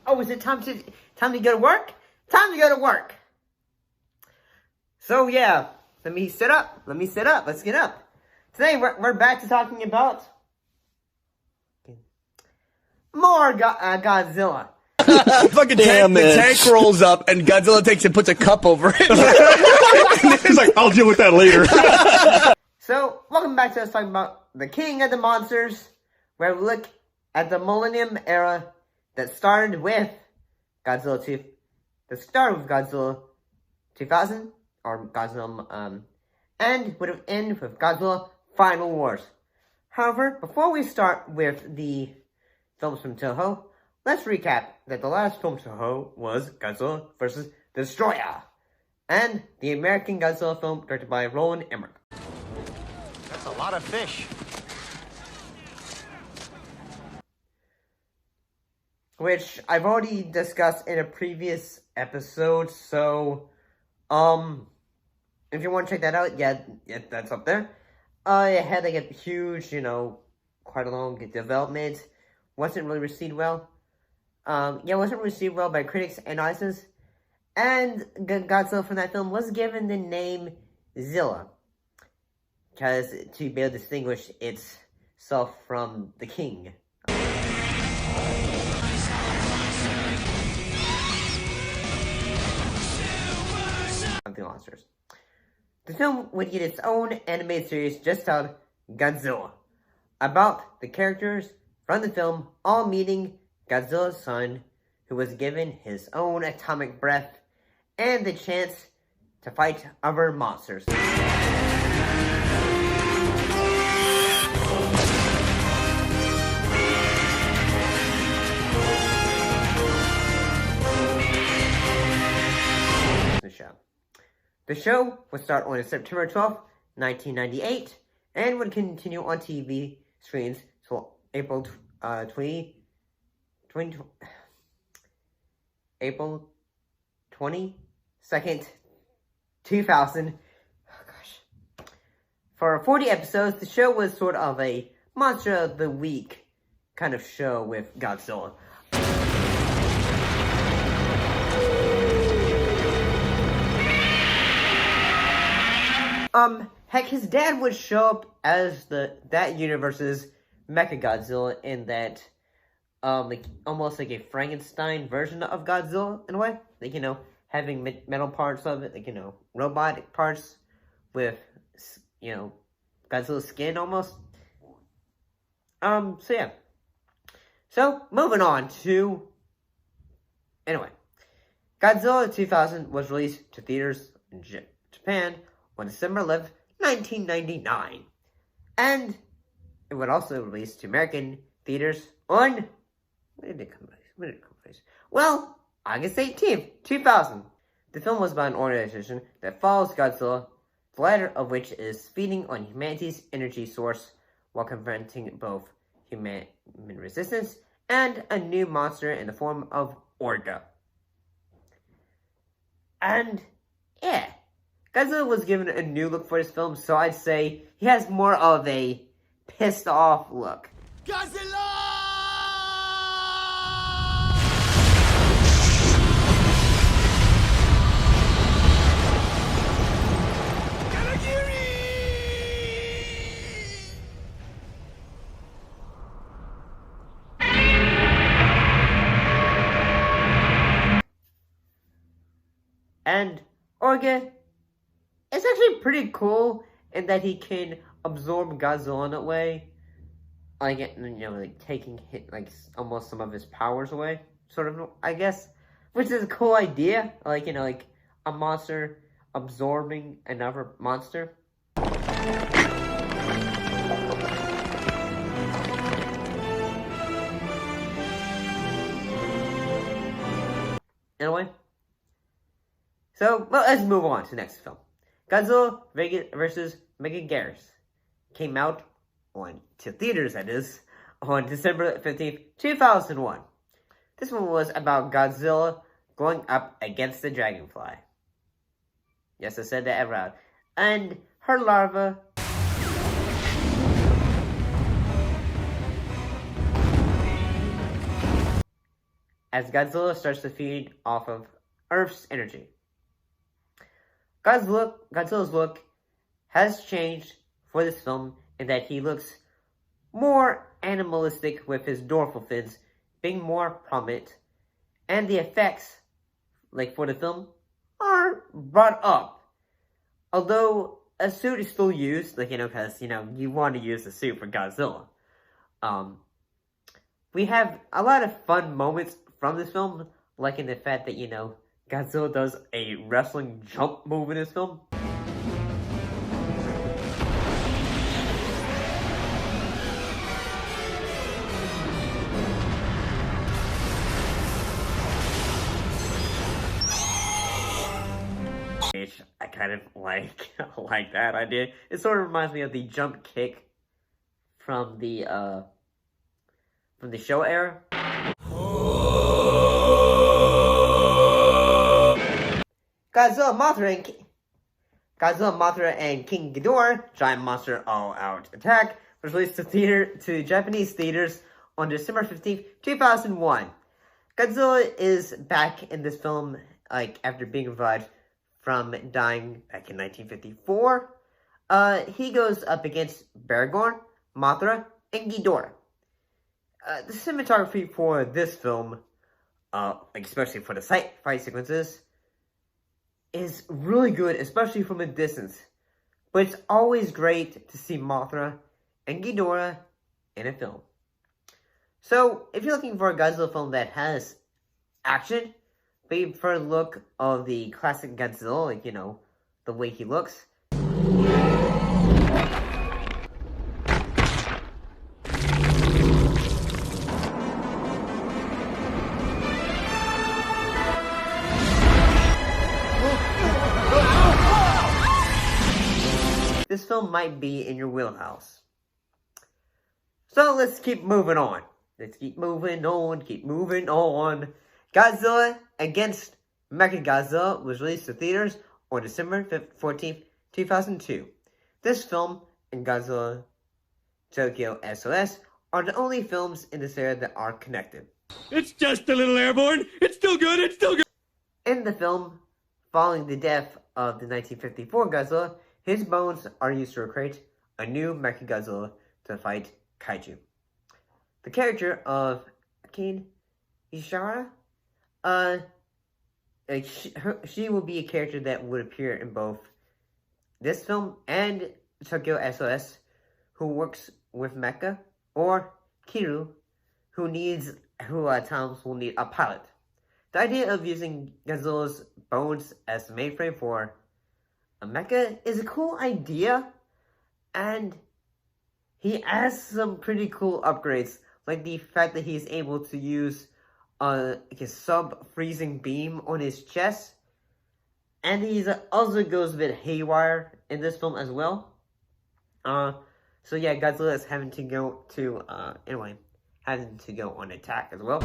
Oh, is it time to go to work? Time to go to work. So yeah, let me sit up. Let's get up. Today we're back to talking about more Godzilla. Fucking Damn the it. tank rolls up and Godzilla takes and puts a cup over it. He's like, I'll deal with that later. So, welcome back to us talking about the King of the Monsters, where we look at the millennium era that started with Godzilla 2000, or Godzilla, and would have ended with Godzilla Final Wars. However, before we start with the films from Toho, let's recap that the last film Toho was Godzilla vs. Destroyer, and the American Godzilla film directed by Roland Emmerich. That's a lot of fish. Which I've already discussed in a previous episode, so, if you want to check that out, yeah, that's up there. It had like a huge, quite a long development. Wasn't really received well. Wasn't received well by critics and audiences. And Godzilla from that film was given the name Zilla, because to be able to distinguish itself from the king. Of the monsters. The film would get its own animated series just titled Godzilla, about the characters from the film all meeting Godzilla's son, who was given his own atomic breath and the chance to fight other monsters. The show would start on September 12th, 1998, and would continue on TV screens till April 22nd, 2000. Oh gosh. For 40 episodes, the show was sort of a Monster of the Week kind of show with Godzilla. Heck, his dad would show up as that universe's Mechagodzilla in that, almost like a Frankenstein version of Godzilla, in a way. Like, having metal parts of it, like, robotic parts with, Godzilla's skin, almost. So yeah. So, moving on to, anyway. Godzilla 2000 was released to theaters in Japan on December 11th, 1999. And it would also release to American theaters on... When did it come place? Well, August 18th, 2000. The film was about an organization that follows Godzilla, the latter of which is feeding on humanity's energy source while confronting both human resistance and a new monster in the form of Orga. And, yeah. Godzilla was given a new look for this film, so I'd say he has more of a pissed off look. Godzilla! And Orga is actually pretty cool in that he can absorb Godzilla in that way. Like, taking almost some of his powers away, sort of, I guess. Which is a cool idea. Like, a monster absorbing another monster. Anyway. So, well, let's move on to the next film. Godzilla vs. Megaguirus came out to theaters, that is, on December 15th, 2001. This one was about Godzilla going up against the dragonfly. Yes, I said that out loud. And her larva as Godzilla starts to feed off of Earth's energy. Godzilla's look has changed for this film in that he looks more animalistic with his dorsal fins being more prominent, and the effects, like for the film, are brought up. Although a suit is still used, because, you want to use a suit for Godzilla. We have a lot of fun moments from this film, like in the fact that, Godzilla does a wrestling jump move in this film. I kind of like that idea. It sort of reminds me of the jump kick from the show era. Godzilla, Mothra, and King Ghidorah, Giant Monster All-Out Attack, was released to Japanese theaters on December 15th, 2001. Godzilla is back in this film, after being revived from dying back in 1954. He goes up against Baragorn, Mothra, and Ghidorah. The cinematography for this film, especially for the fight sequences, is really good, especially from a distance. But it's always great to see Mothra and Ghidorah in a film. So, if you're looking for a Godzilla film that has action, but you prefer the look of the classic Godzilla, the way he looks, this film might be in your wheelhouse. So let's keep moving on. Godzilla against Mechagodzilla was released to theaters on December 14th, 2002. This film and Godzilla Tokyo SOS are the only films in this era that are connected. It's just a little airborne. It's still good. In the film, following the death of the 1954 Godzilla, his bones are used to recreate a new Mechagodzilla to fight kaiju. The character of Akin Ishihara, she will be a character that would appear in both this film and Tokyo SOS, who works with Mecha, or Kiru, who at times will need a pilot. The idea of using Godzilla's bones as the mainframe for a mecha is a cool idea, and he has some pretty cool upgrades, like the fact that he's able to use his sub-freezing beam on his chest, and he also goes a bit haywire in this film as well. So yeah, Godzilla is having to go on attack as well.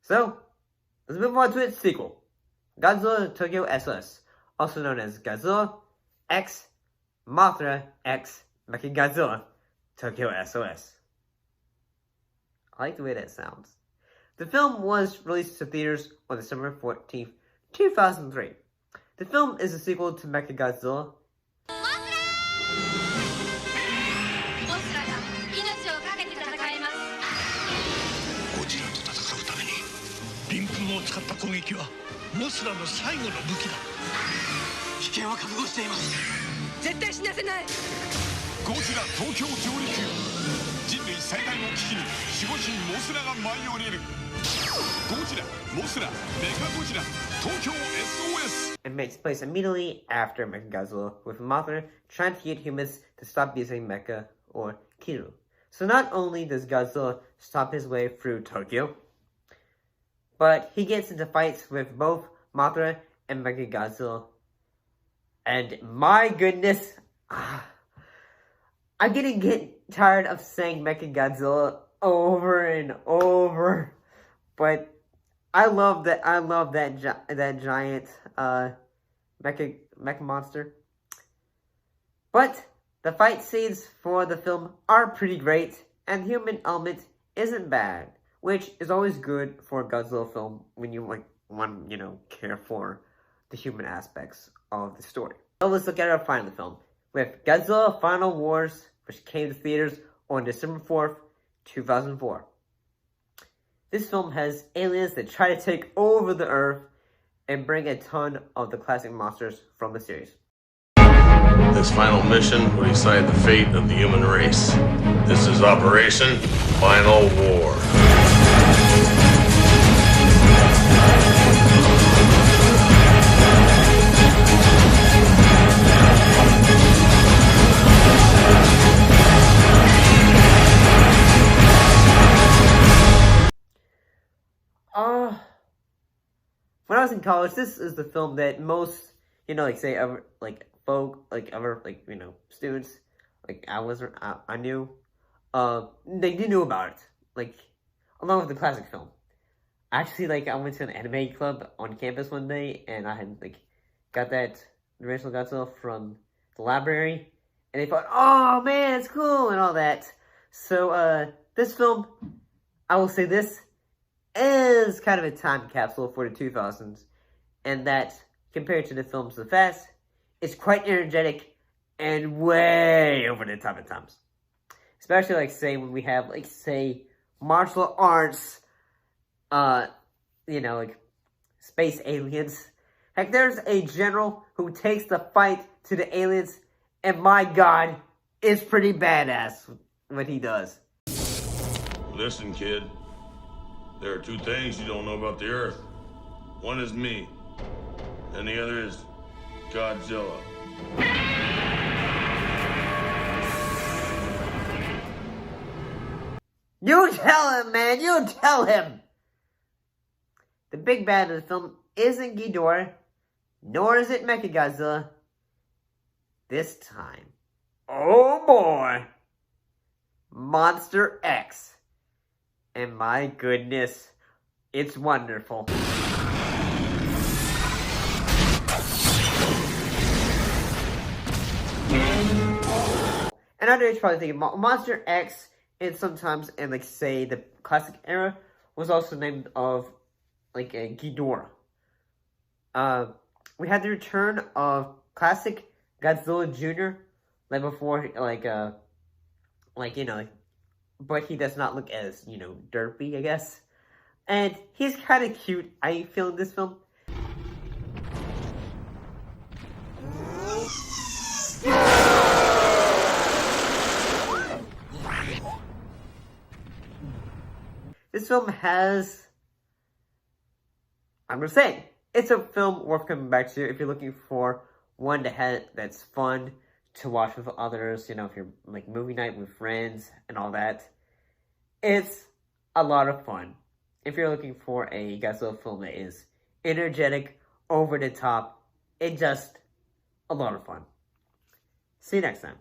So, let's move on to its sequel, Godzilla Tokyo SOS, also known as Godzilla X Mothra X Mechagodzilla Tokyo SOS. I like the way that sounds. The film was released to theaters on December 14th, 2003. The film is a sequel to Mechagodzilla. It makes place immediately after Mechagodzilla, with Mothra trying to get humans to stop using Mecha or Kiru. So not only does Godzilla stop his way through Tokyo, but he gets into fights with both Mothra and Mechagodzilla. And my goodness, I'm gonna get tired of saying Mechagodzilla over and over, but I love that. I love that giant mecha monster. But the fight scenes for the film are pretty great, and the human element isn't bad, which is always good for a Godzilla film when you want care for the human aspects of the story. So let's look at our final film with Godzilla Final Wars, which came to theaters on December 4th, 2004. This film has aliens that try to take over the Earth and bring a ton of the classic monsters from the series. This final mission will decide the fate of the human race. This is Operation Final War. When I was in college, this is the film that most, say, ever, students, I knew, they knew about it, along with the classic film. Actually, I went to an anime club on campus one day, and I had, got the original Godzilla from the library, and they thought, oh, man, it's cool, and all that. So, this film, I will say this, is kind of a time capsule for the 2000s, and that, compared to the films of the past, it's quite energetic and way over the top at times. Especially, say, when we have, say, martial arts, space aliens. Heck, there's a general who takes the fight to the aliens, and my god, it's pretty badass what he does. Listen, kid. There are two things you don't know about the Earth. One is me, and the other is Godzilla. You tell him, man! You tell him! The big bad of the film isn't Ghidorah, nor is it Mechagodzilla. This time, oh boy! Monster X. And my goodness, it's wonderful. And I know you're probably thinking, Monster X, and sometimes in, say, the classic era, was also named of, a Ghidorah. We had the return of classic Godzilla Jr., before, but he does not look as, derpy, I guess. And he's kind of cute, I feel, in this film. This film has, I'm gonna say, it's a film worth coming back to if you're looking for one that's fun to watch with others, if you're movie night with friends and all that. It's a lot of fun. If you're looking for a Godzilla film that is energetic, over the top, it's just a lot of fun. See you next time.